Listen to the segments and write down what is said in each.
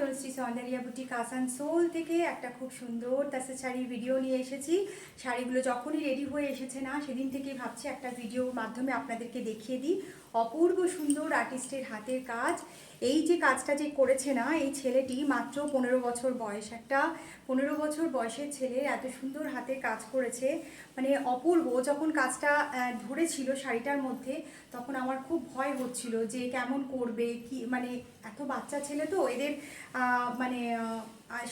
Tanushree সৌন্দর্যা boutique Asansol থেকে একটা খুব সুন্দর তাসের শাড়ির ভিডিও নিয়ে এসেছি। শাড়িগুলো যখনই রেডি হয়ে এসেছে না, সেদিন থেকেই ভাবছি একটা ভিডিওর মাধ্যমে আপনাদেরকে দেখিয়ে দিই। অপূর্ব সুন্দর আর্টিস্টের হাতের কাজ। এই যে কাজটা যে করেছে না, এই ছেলেটি মাত্র 15 বছর বয়স। একটা 15 বছর বয়সের ছেলে এত সুন্দর হাতের কাজ করেছে, মানে অপূর্ব। যখন কাজটা ধরেছিল শাড়িটার মধ্যে, তখন আমার খুব ভয় হচ্ছিল যে কেমন করবে কি, মানে এত বাচ্চা ছেলে তো এদের মানে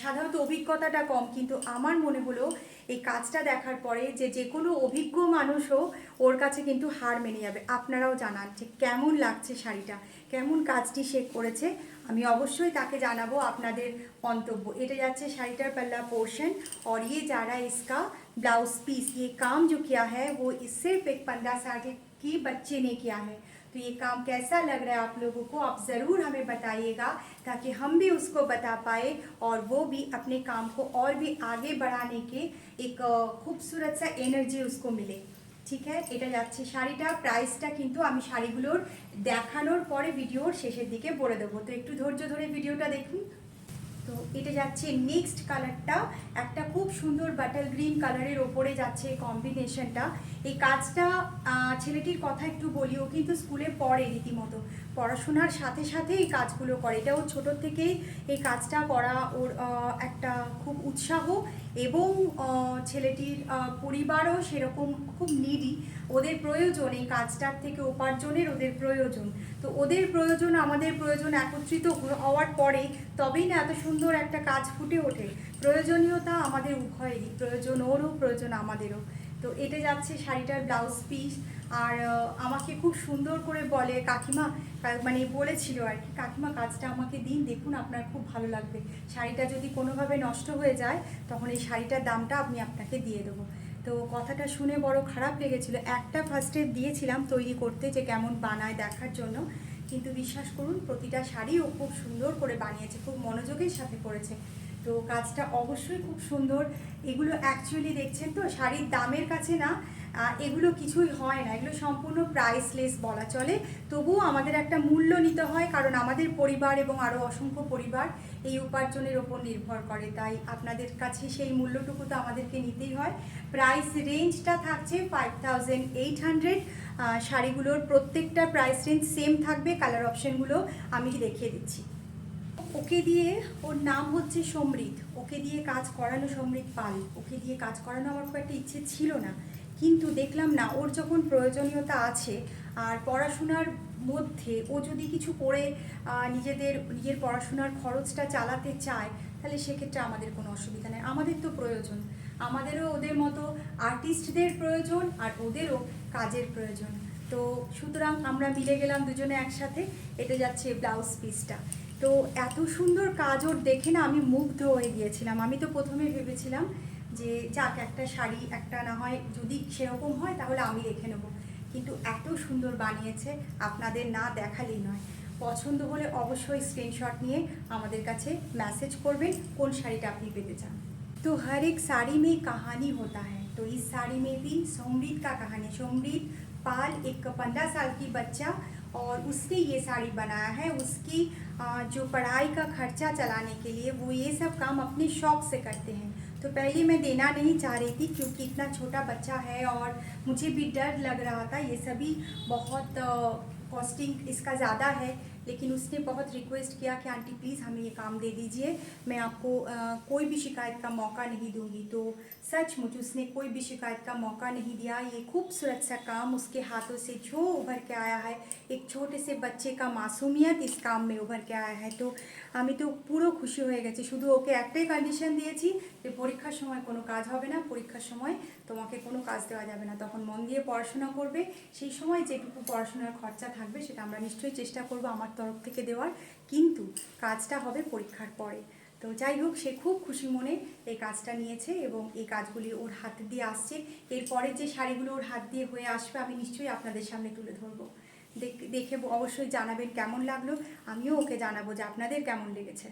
সাধারণত অভিজ্ঞতাটা কম, কিন্তু আমার মনে হলো এই কাজটা দেখার পরে যে যে কোনো অভিজ্ঞ মানুষও ওর কাছে কিন্তু হার মেনে যাবে। আপনারাও জানান যে কেমন লাগছে শাড়িটা, কেমন কাজটি সে করেছে। আমি অবশ্যই তাকে জানাবো আপনাদের মন্তব্য। এটা যাচ্ছে শাড়িটার पल्ला पोर्शन और ये जा रहा है इसका ब्लाउज पीस। ये काम जो किया है वो सिर्फ एक 15 साल की बच्चे ने किया है। तो ये काम कैसा लग रहा है आप लोगों को, आप ज़रूर हमें बताइएगा, ताकि हम भी उसको बता पाए और वो भी अपने काम को और भी आगे बढ़ाने के एक खूबसूरत सा एनर्जी उसको मिले। ঠিক আছে, এটা যাচ্ছে শাড়িটা। প্রাইসটা কিন্তু আমি শাড়িগুলোর দেখানোর পরে ভিডিওর শেষের দিকে বলে দেবো, তো একটু ধৈর্য ধরে ভিডিওটা দেখুন। তো এটা যাচ্ছে নেক্সট কালারটা, একটা খুব সুন্দর বাটার গ্রিন কালারের ওপরে যাচ্ছে কম্বিনেশনটা। এই কাজটা ছেলেটির কথা একটু বলি, ও কিন্তু স্কুলে পড়ে, রীতিমতো পড়াশোনার সাথে সাথে এই কাজগুলো করে। এটা ওর ছোটোর থেকেই এই কাজটা করা ওর একটা খুব উৎসাহ, এবং ছেলেটির পরিবারও সেরকম খুব নিডি। ওদের প্রয়োজন এই কাজটার থেকে উপার্জনের, ওদের প্রয়োজন। তো ওদের প্রয়োজন আমাদের প্রয়োজন একত্রিত হওয়ার পরে তবেই না এত সুন্দর একটা কাজ ফুটে ওঠে। প্রয়োজনীয়তা আমাদের উভয়েরই, প্রয়োজন ওরও, প্রয়োজন আমাদেরও। তো এটা যাচ্ছে শাড়িটার ব্লাউজ পিস। আর আমাকে খুব সুন্দর করে বলে কাকিমা, মানে বলেছিল আর কি, কাকিমা কাজটা আমাকে দিন, দেখুন আপনার খুব ভালো লাগবে। শাড়িটা যদি কোনোভাবে নষ্ট হয়ে যায় তখন এই শাড়িটার দামটা আমি আপনাকে দিয়ে দেবো। তো কথাটা শুনে বড় খারাপ লেগেছিল। একটা ফার্স্টে দিয়েছিলাম তৈরি করতে, যে কেমন বানায় দেখার জন্য, কিন্তু বিশ্বাস করুন প্রতিটা শাড়ি ও খুব সুন্দর করে বানিয়েছে, খুব মনোযোগের সাথে করেছে। তো কাজটা অবশ্যই খুব সুন্দর। এগুলো অ্যাকচুয়ালি দেখছেন তো শাড়ির দামের কাছে না, এগুলো কিছুই হয় না, এগুলো সম্পূর্ণ প্রাইসলেস বলা চলে। তবুও আমাদের একটা মূল্য নিতে হয়, কারণ আমাদের পরিবার এবং আরও অসংখ্য পরিবার এই উপার্জনের ওপর নির্ভর করে। তাই আপনাদের কাছে সেই মূল্যটুকু তো আমাদেরকে নিতেই হয়। প্রাইস রেঞ্জটা থাকছে 5800। শাড়িগুলোর প্রত্যেকটা প্রাইস রেঞ্জ সেম থাকবে। কালার অপশানগুলো আমি দেখিয়ে দিচ্ছি। ওকে দিয়ে, ওর নাম হচ্ছে সমৃদ্ধ, ওকে দিয়ে কাজ করানো, সমৃদ্ধ পাল, ওকে দিয়ে কাজ করানো আমার খুব একটা ইচ্ছে ছিল না, কিন্তু দেখলাম না ওর যখন প্রয়োজনীয়তা আছে আর পড়াশোনার মধ্যে ও যদি কিছু করে নিজের পড়াশোনার খরচটা চালাতে চায়, তাহলে সেক্ষেত্রে আমাদের কোনো অসুবিধা নেই। আমাদের তো প্রয়োজন, আমাদেরও ওদের মতো আর্টিস্টদের প্রয়োজন, আর ওদেরও কাজের প্রয়োজন। তো সুতরাং আমরা মিলে গেলাম দুজনে একসাথে। এটা যাচ্ছে ব্লাউজ পিসটা। তো এত সুন্দর কাজ ওর দেখে না আমি মুগ্ধ হয়ে গিয়েছিলাম। আমি তো প্রথমে ভেবেছিলাম যে যাক, একটা শাড়ি একটা না হয় যদি সেরকম হয় তাহলে আমি রেখে নেব, কিন্তু এত সুন্দর বানিয়েছে, আপনাদের না দেখালেই নয়। পছন্দ হলে অবশ্যই স্ক্রিনশট নিয়ে আমাদের কাছে মেসেজ করবেন কোন শাড়িটা আপনি পেতে চান। तो हर एक साड़ी में कहानी होता है, तो इस साड़ी में भी समृद्ध का कहानी। समृद्ध पाल एक 15 साल की बच्चा, और उसने ये साड़ी बनाया है। उसकी जो पढ़ाई का खर्चा चलाने के लिए वो ये सब काम अपने शौक़ से करते हैं। तो पहले मैं देना नहीं चाह रही थी, क्योंकि इतना छोटा बच्चा है और मुझे भी डर लग रहा था। ये सभी बहुत कॉस्टिंग इसका ज़्यादा है, लेकिन उसने बहुत रिक्वेस्ट किया कि आंटी प्लीज़ हमें ये काम दे दीजिए, मैं आपको कोई भी शिकायत का मौका नहीं दूंगी। तो सचमुच उसने कोई भी शिकायत का मौका नहीं दिया। ये खूबसूरत सा काम उसके हाथों से जो उभर के आया है, एक छोटे से बच्चे का मासूमियत इस काम में उभर के आया है। तो আমি তো পুরো খুশি হয়ে গেছি। শুধু ওকে একটাই কন্ডিশন দিয়েছি যে পরীক্ষার সময় কোনো কাজ হবে না, পরীক্ষার সময় তোমাকে কোনো কাজ দেওয়া যাবে না, তখন মন দিয়ে পড়াশোনা করবে। সেই সময় যেটুকু পড়াশোনার খরচা থাকবে সেটা আমরা নিশ্চয়ই চেষ্টা করব আমার তরফ থেকে দেওয়ার, কিন্তু কাজটা হবে পরীক্ষার পরে। তো যাই হোক, সে খুব খুশি মনে এই কাজটা নিয়েছে এবং এই কাজগুলি ওর হাত দিয়ে আসছে। এরপরে যে শাড়িগুলো ওর হাত দিয়ে হয়ে আসবে আমি নিশ্চয়ই আপনাদের সামনে তুলে ধরবো। দেখে অবশ্যই জানাবেন কেমন লাগলো, আমিও ওকে জানাবো যে আপনাদের কেমন লেগেছে।